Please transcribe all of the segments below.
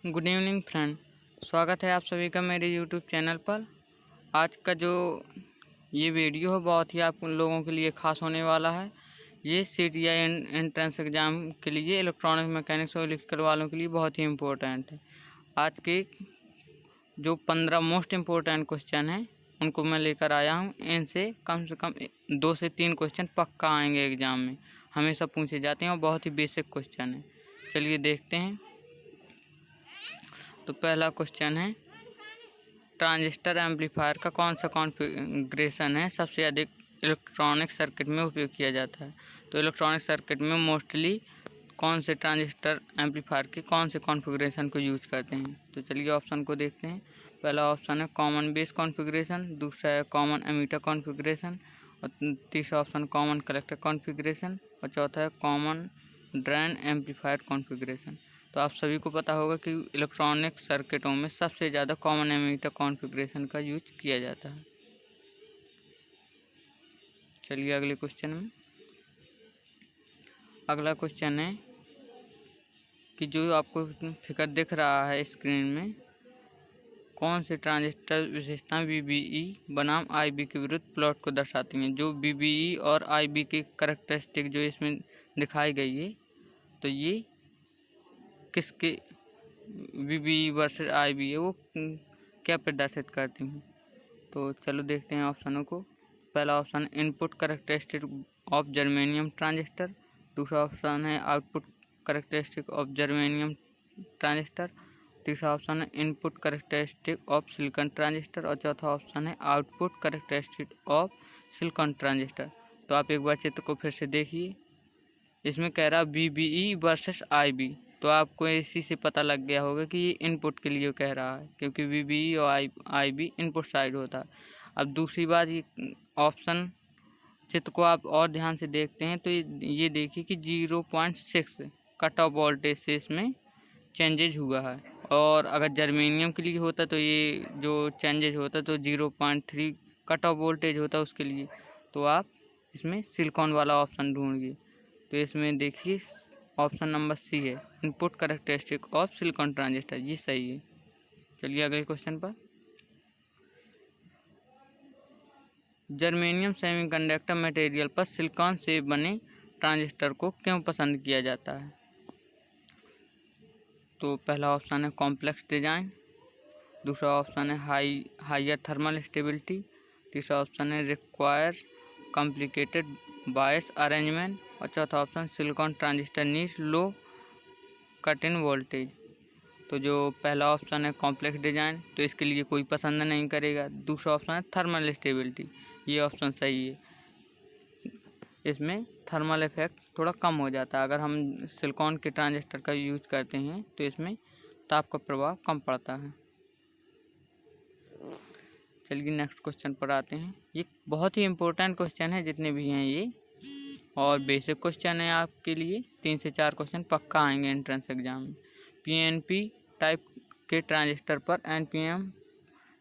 Good evening friend, स्वागत है आप सभी का मेरे यूट्यूब चैनल पर। आज का जो ये वीडियो है बहुत ही आप लोगों के लिए ख़ास होने वाला है। ये CTI एंट्रेंस एग्ज़ाम के लिए इलेक्ट्रॉनिक मैकेनिक्स और इलेक्ट्रिकल वालों के लिए बहुत ही इम्पोर्टेंट है। आज के जो 15 मोस्ट इम्पोर्टेंट क्वेश्चन हैं उनको मैं लेकर आया हूँ। इनसे कम से कम 2 से 3 क्वेश्चन पक्का आएंगे एग्ज़ाम में, हमेशा पूछे जाते हैं और बहुत ही बेसिक क्वेश्चन है। चलिए देखते हैं। तो पहला क्वेश्चन है, ट्रांजिस्टर एम्पलीफायर का कौन सा कॉन्फ़िगरेशन है सबसे अधिक इलेक्ट्रॉनिक सर्किट में उपयोग किया जाता है। तो इलेक्ट्रॉनिक सर्किट में मोस्टली कौन से ट्रांजिस्टर एम्पलीफायर के कौन से कॉन्फ़िगरेशन को यूज करते हैं। तो चलिए ऑप्शन को देखते हैं। पहला ऑप्शन है कॉमन बेस कॉन्फ़िगरेशन, दूसरा है कॉमन एमीटर कॉन्फ़िगरेशन, और तीसरा ऑप्शन कॉमन कलेक्टर कॉन्फ़िगरेशन, और चौथा है कॉमन ड्रेन एम्पलीफायर कॉन्फ़िगरेशन। तो आप सभी को पता होगा कि इलेक्ट्रॉनिक सर्किटों में सबसे ज़्यादा कॉमन एमीटर कॉन्फ़िगरेशन का यूज किया जाता है। चलिए अगले क्वेश्चन में। अगला क्वेश्चन है कि जो आपको फिगर दिख रहा है स्क्रीन में, कौन से ट्रांजिस्टर विशेषताएं VBE बनाम IB के विरुद्ध प्लॉट को दर्शाती हैं। जो VBE और IB की करैक्टरिस्टिक जो इसमें दिखाई गई है, तो ये किसके VBE वर्सेस IB है वो क्या प्रदर्शित करती हैं। तो चलो देखते हैं ऑप्शनों को। पहला option input characteristic of germanium transistor, दूसरा ऑप्शन है output characteristic of germanium transistor, तीसरा ऑप्शन है input characteristic of silicon transistor, और चौथा ऑप्शन है output characteristic of silicon transistor. तो आप एक बार चित्र को फिर से देखिए। इसमें कह रहा VBE वर्सेस IB, तो आपको इसी से पता लग गया होगा कि ये इनपुट के लिए कह रहा है, क्योंकि VBE और IB इनपुट साइड होता है। अब दूसरी बात, ये ऑप्शन चित्र को आप और ध्यान से देखते हैं तो ये देखिए कि 0.6 कट ऑफ वोल्टेज से इसमें चेंजेज हुआ है, और अगर जर्मेनियम के लिए होता तो ये जो चेंजेज होता तो 0.3 कट ऑफ वोल्टेज होता उसके लिए। तो आप इसमें सिलिकॉन वाला ऑप्शन ढूंढिए। तो इसमें देखिए ऑप्शन नंबर सी है, input characteristic of silicon transistor, ये सही है। चलिए अगले क्वेश्चन पर। जर्मेनियम सेमीकंडक्टर मटेरियल पर सिलिकॉन से बने ट्रांजिस्टर को क्यों पसंद किया जाता है। तो पहला ऑप्शन है कॉम्प्लेक्स डिज़ाइन, दूसरा ऑप्शन है हाइयर थर्मल स्टेबिलिटी, तीसरा ऑप्शन है रिक्वायर कॉम्प्लिकेटेड बायस अरेंजमेंट, और चौथा option silicon transistor needs low cut in voltage. तो जो पहला ऑप्शन है कॉम्प्लेक्स डिज़ाइन, तो इसके लिए कोई पसंद नहीं करेगा। दूसरा ऑप्शन है थर्मल स्टेबिलिटी, ये ऑप्शन सही है। इसमें थर्मल इफेक्ट थोड़ा कम हो जाता है। अगर हम सिलिकॉन के ट्रांजिस्टर का यूज करते हैं तो इसमें ताप का प्रभाव कम पड़ता है। चलिए नेक्स्ट क्वेश्चन पर आते हैं। ये बहुत ही इम्पोर्टेंट क्वेश्चन है जितने भी हैं ये, और बेसिक क्वेश्चन है आपके लिए। 3 से 4 क्वेश्चन पक्का आएंगे एंट्रेंस एग्जाम में। PNP टाइप के ट्रांजिस्टर पर NPN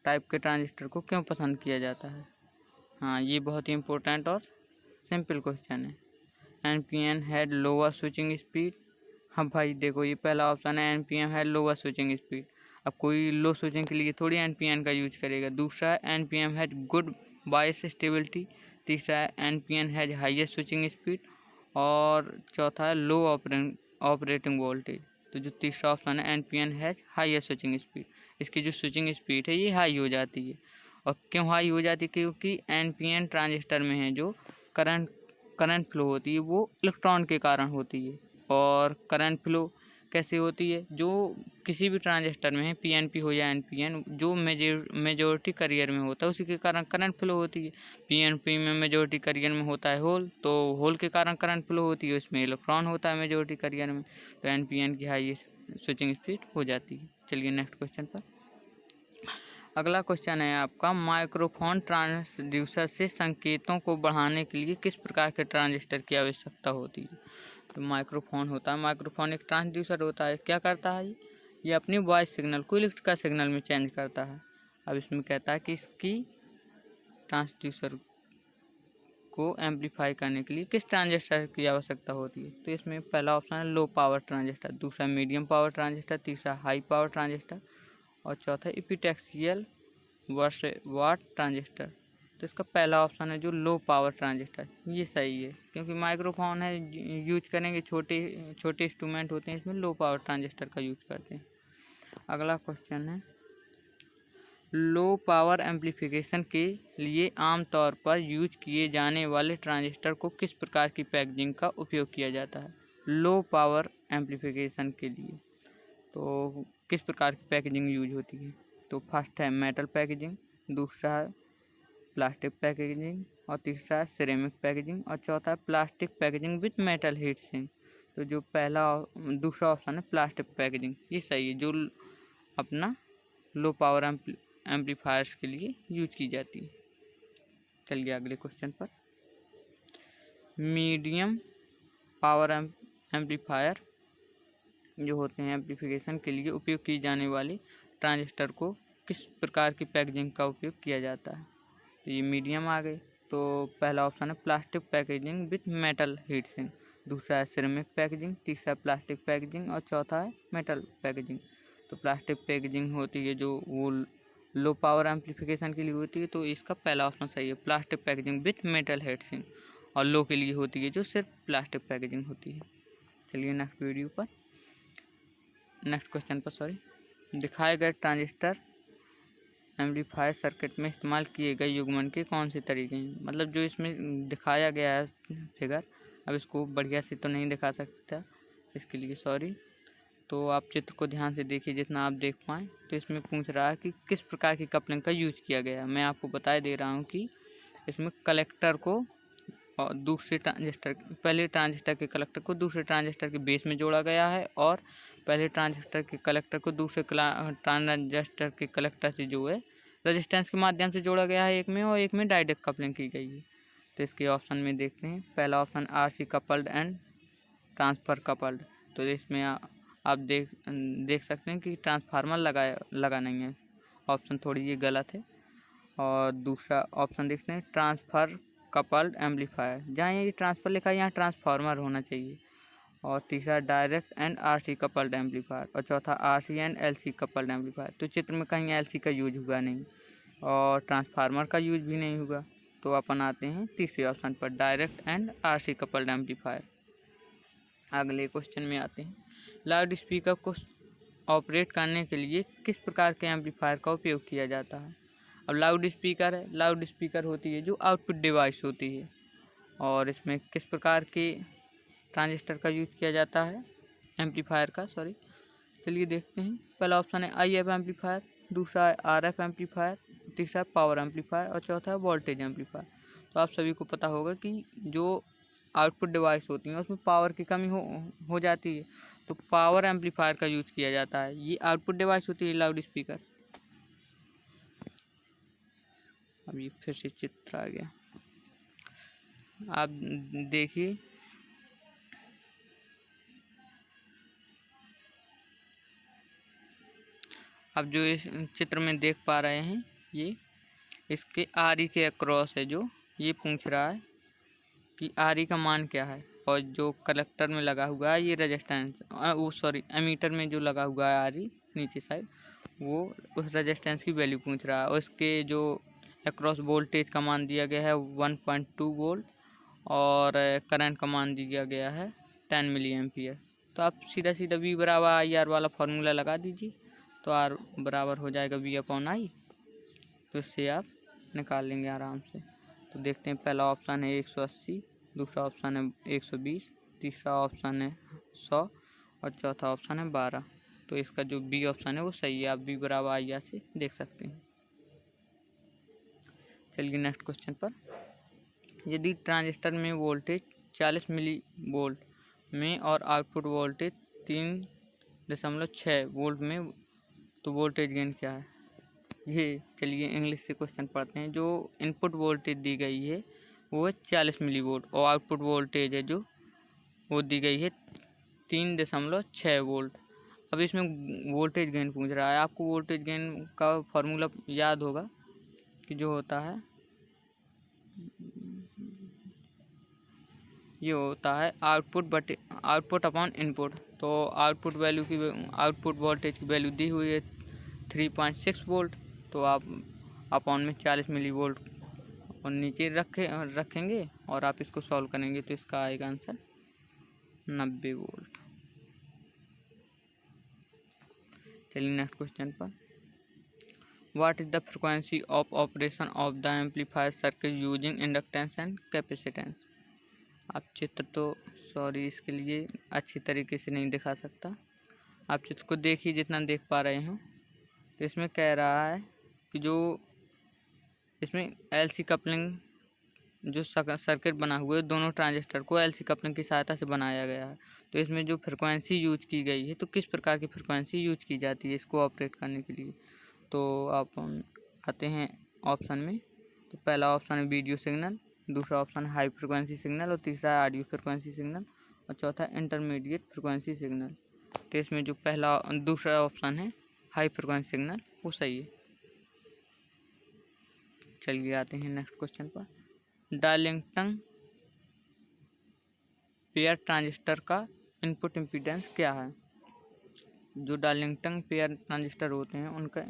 टाइप के ट्रांजिस्टर को क्यों पसंद किया जाता है। हाँ, ये बहुत ही इम्पोर्टेंट और सिंपल क्वेश्चन है। NPN had lower switching speed. हाँ भाई देखो, ये पहला ऑप्शन है NPN had lower switching speed. अब कोई लो स्विचिंग के लिए थोड़ी NPN का यूज करेगा। दूसरा है NPN had good bias stability, तीसरा है NPN has highest switching speed, और चौथा है लो ऑपरेटिंग वोल्टेज। तो जो तीसरा ऑप्शन है NPN has highest switching speed, इसकी जो स्विचिंग स्पीड है ये हाई हो जाती है। और क्यों हाई हो जाती है, क्योंकि NPN ट्रांजिस्टर में है जो करंट फ्लो होती है वो इलेक्ट्रॉन के कारण होती है। और करंट फ्लो कैसे होती है, जो किसी भी ट्रांजिस्टर में है, PNP हो या NPN, जो मेजोरिटी करियर में होता है उसी के कारण करंट फ्लो होती है। PNP में मेजोरिटी करियर में होता है होल, तो होल के कारण करंट फ्लो होती है, उसमें इलेक्ट्रॉन होता है मेजोरिटी करियर में, तो NPN की हाई स्विचिंग स्पीड हो जाती है। चलिए नेक्स्ट क्वेश्चन पर। अगला क्वेश्चन है आपका, माइक्रोफोन ट्रांसड्यूसर से संकेतों को बढ़ाने के लिए किस प्रकार के ट्रांजिस्टर की आवश्यकता होती है। तो माइक्रोफोन होता है, माइक्रोफोन एक ट्रांसड्यूसर होता है। क्या करता है ये अपनी वॉइस सिग्नल को इलेक्ट्रिकल सिग्नल में चेंज करता है। अब इसमें कहता है कि इसकी ट्रांसड्यूसर को एम्पलीफाई करने के लिए किस ट्रांजिस्टर की आवश्यकता होती है? तो इसमें पहला ऑप्शन है लो पावर ट्रांजिस्टर, दूसरा मीडियम पावर ट्रांजिस्टर, तीसरा हाई पावर ट्रांजिस्टर और चौथा एपिटैक्सियल वाट ट्रांजिस्टर। तो इसका पहला ऑप्शन है जो लो पावर ट्रांजिस्टर, ये सही है क्योंकि माइक्रोफोन है, यूज करेंगे, छोटे छोटे इंस्ट्रूमेंट होते हैं, इसमें लो पावर ट्रांजिस्टर का यूज करते हैं। अगला क्वेश्चन है लो पावर एम्पलीफिकेशन के लिए आमतौर पर यूज किए जाने वाले ट्रांजिस्टर को किस प्रकार की पैकेजिंग का उपयोग किया जाता है? लो पावर एम्पलीफिकेशन के लिए तो किस प्रकार की पैकेजिंग यूज होती है? तो फर्स्ट है मेटल पैकेजिंग, दूसरा है प्लास्टिक पैकेजिंग और तीसरा है सिरेमिक पैकेजिंग और चौथा है plastic packaging with metal heat sink. तो जो दूसरा ऑप्शन है प्लास्टिक पैकेजिंग, ये सही है, जो अपना लो पावर एम्पलीफायर्स के लिए यूज की जाती है। चलिए अगले क्वेश्चन पर। मीडियम पावर एम्पलीफायर जो होते हैं एम्पलीफिकेशन के लिए उपयोग की जाने वाले ट्रांजिस्टर को किस प्रकार की पैकेजिंग का उपयोग किया जाता है? तो ये मीडियम आ गए, तो पहला ऑप्शन है plastic packaging with metal heat sink, दूसरा है सिरेमिक पैकेजिंग, तीसरा प्लास्टिक पैकेजिंग और चौथा है मेटल पैकेजिंग। तो प्लास्टिक पैकेजिंग होती है जो वो लो पावर एम्पलीफिकेशन के लिए होती है, तो इसका पहला ऑप्शन सही है, plastic packaging with metal heat sink. और लो के लिए होती है जो सिर्फ प्लास्टिक पैकेजिंग होती है। चलिए नेक्स्ट क्वेश्चन पर दिखाए गए ट्रांजिस्टर एम्पलीफायर सर्किट में इस्तेमाल किए गए युग्मन के कौन से तरीके हैं? मतलब जो इसमें दिखाया गया है फिगर, अब इसको बढ़िया से तो नहीं दिखा सकता, इसके लिए सॉरी। तो आप चित्र को ध्यान से देखिए जितना आप देख पाएँ। तो इसमें पूछ रहा है कि किस प्रकार की कपलिंग का यूज किया गया है। मैं आपको बता दे रहा हूँ कि इसमें कलेक्टर को और पहले ट्रांजिस्टर के कलेक्टर को दूसरे ट्रांजिस्टर के बेस में जोड़ा गया है और पहले ट्रांजिस्टर के कलेक्टर को दूसरे ट्रांजिस्टर के कलेक्टर से जो है रेजिस्टेंस के माध्यम से जोड़ा गया है एक में, और एक में डायरेक्ट कपलिंग की गई है। तो इसके ऑप्शन में देखते हैं, पहला option RC coupled and transfer coupled. तो इसमें आप देख सकते हैं कि ट्रांसफार्मर लगा नहीं है, ऑप्शन थोड़ी ये गलत है। और दूसरा ऑप्शन देखते हैं ट्रांसफ़र कपल्ड एम्पलीफायर, जहाँ ये ट्रांसफ़र लिखा है यहाँ ट्रांसफार्मर होना चाहिए। और तीसरा direct and RC coupled amplifier और चौथा RC and LC coupled amplifier. तो चित्र में कहीं LC का यूज हुआ नहीं और ट्रांसफार्मर का यूज भी नहीं हुआ, तो अपन आते हैं तीसरे ऑप्शन पर, direct and RC coupled amplifier. अगले क्वेश्चन में आते हैं, लाउड स्पीकर को ऑपरेट करने के लिए किस प्रकार के एम्पलीफायर का उपयोग किया जाता है? अब लाउड स्पीकर होती है जो आउटपुट डिवाइस होती है, और इसमें किस प्रकार के ट्रांजिस्टर का यूज किया जाता है, एम्पलीफायर का चलिए देखते हैं। पहला ऑप्शन है IF एम्पलीफायर, दूसरा है RF एम्पलीफायर, तीसरा है पावर एम्पलीफायर और चौथा है वोल्टेज एम्पलीफायर। तो आप सभी को पता होगा कि जो आउटपुट डिवाइस होती हैं उसमें पावर की कमी हो जाती है, तो पावर एम्पलीफायर का यूज किया जाता है। ये आउटपुट डिवाइस होती है लाउड स्पीकर। अब ये फिर से चित्र आ गया, आप देखिए। अब जो इस चित्र में देख पा रहे हैं, ये इसके RE के अक्रॉस है, जो ये पूछ रहा है कि RE का मान क्या है, और जो कलेक्टर में लगा हुआ है ये रेजिस्टेंस एमीटर में जो लगा हुआ है RE नीचे साइड, वो उस रेजिस्टेंस की वैल्यू पूछ रहा है। और इसके जो अक्रॉस वोल्टेज का मान दिया गया है 1.2 वोल्ट और करंट का मान दिया गया है 10 मिली एम्पियर। तो आप सीधा V बराबर IR वाला फार्मूला लगा दीजिए, तो R बराबर हो जाएगा V/I। तो इससे आप निकाल लेंगे आराम से। तो देखते हैं, पहला ऑप्शन है 180, दूसरा ऑप्शन है 120, तीसरा ऑप्शन है 100 और चौथा ऑप्शन है 12। तो इसका जो B ऑप्शन है वो सही है, आप V बराबर IR से देख सकते हैं। चलिए नेक्स्ट क्वेश्चन पर, यदि ट्रांजिस्टर में वोल्टेज 40 मिली वोल्ट में और आउटपुट वोल्टेज 3.6 वोल्ट में, तो वोल्टेज गेन क्या है? ये चलिए इंग्लिश से क्वेश्चन पढ़ते हैं। जो इनपुट वोल्टेज दी गई है वो है 40 मिली वोल्ट और आउटपुट वोल्टेज है जो वो दी गई है 3.6 वोल्ट। अब इसमें वोल्टेज गेन पूछ रहा है। आपको वोल्टेज गेन का फार्मूला याद होगा कि जो होता है ये होता है आउटपुट अपॉन इनपुट। तो आउटपुट वोल्टेज की वैल्यू दी हुई है 3.6 वोल्ट, तो आप अपॉन में 40 मिली वोल्ट और नीचे रखेंगे और आप इसको सॉल्व करेंगे तो इसका आएगा आंसर 90 वोल्ट। चलिए नेक्स्ट क्वेश्चन पर। What is the frequency of operation of the amplifier circuit using inductance and capacitance. आप चित्र तो इसके लिए अच्छी तरीके से नहीं दिखा सकता, आप चित्र को देखिए जितना देख पा रहे हो। तो इसमें कह रहा है कि जो इसमें एलसी कपलिंग जो सर्किट बना हुआ है, दोनों ट्रांजिस्टर को एलसी कपलिंग की सहायता से बनाया गया है। तो इसमें जो फ्रिक्वेंसी यूज की गई है, तो किस प्रकार की फ्रिक्वेंसी यूज की जाती है इसको ऑपरेट करने के लिए। तो आप आते हैं ऑप्शन में। तो पहला ऑप्शन है वीडियो सिग्नल, दूसरा ऑप्शन है हाई फ्रिक्वेंसी सिग्नल और तीसरा है ऑडियो फ्रिक्वेंसी सिग्नल और चौथा इंटरमीडिएट फ्रिक्वेंसी सिग्नल। तो इसमें जो दूसरा ऑप्शन है हाई फ्रिक्वेंसी सिग्नल वो सही है। चलिए आते हैं नेक्स्ट क्वेश्चन पर। डार्लिंगटन पेयर ट्रांजिस्टर का इनपुट इम्पीडेंस क्या है। जो डार्लिंगटन पेयर ट्रांजिस्टर होते हैं उनका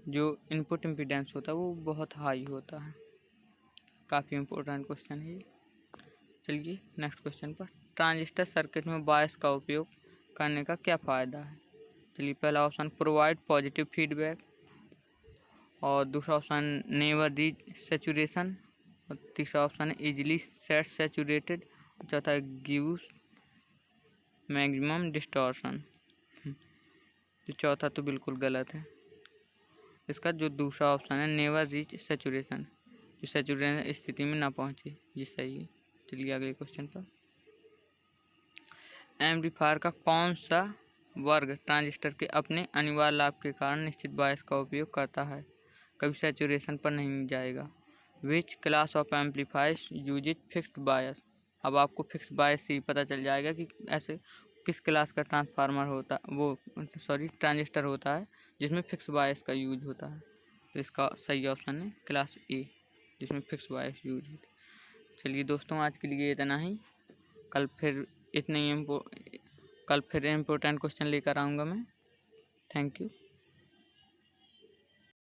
जो इनपुट इम्पीडेंस होता है वो बहुत हाई होता है। काफ़ी इम्पोर्टेंट क्वेश्चन है ये। चलिए नेक्स्ट क्वेश्चन पर। ट्रांजिस्टर सर्किट में बायस का उपयोग करने का क्या फ़ायदा है। चलिए पहला ऑप्शन प्रोवाइड पॉजिटिव फीडबैक और दूसरा ऑप्शन नेवर रीच सैचुरेशन और तीसरा ऑप्शन है इजीली सेट सैचुरेटेड, चौथा है गिव्स मैक्सिमम डिस्टॉर्शन। तो चौथा तो बिल्कुल गलत है। इसका जो दूसरा ऑप्शन है नेवर रीच सैचुरेशन, जो सैचुरेशन स्थिति में ना पहुंचे, ये सही है। चलिए अगले क्वेश्चन पर। एम्पलीफायर का कौन सा वर्ग ट्रांजिस्टर के अपने अनिवार्य लाभ के कारण निश्चित बायस का उपयोग करता है, कभी सैचुरेशन पर नहीं जाएगा। Which class of amplifiers uses fixed bias. अब आपको फिक्स्ड बायस से ही पता चल जाएगा कि ऐसे किस क्लास का ट्रांजिस्टर होता है जिसमें फिक्स बायस का यूज होता है। तो इसका सही ऑप्शन है क्लास ए, जिसमें फिक्स बायस यूज होता है। चलिए दोस्तों आज के लिए इतना ही। कल फिर इम्पोर्टेंट क्वेश्चन लेकर आऊँगा मैं। Thank you.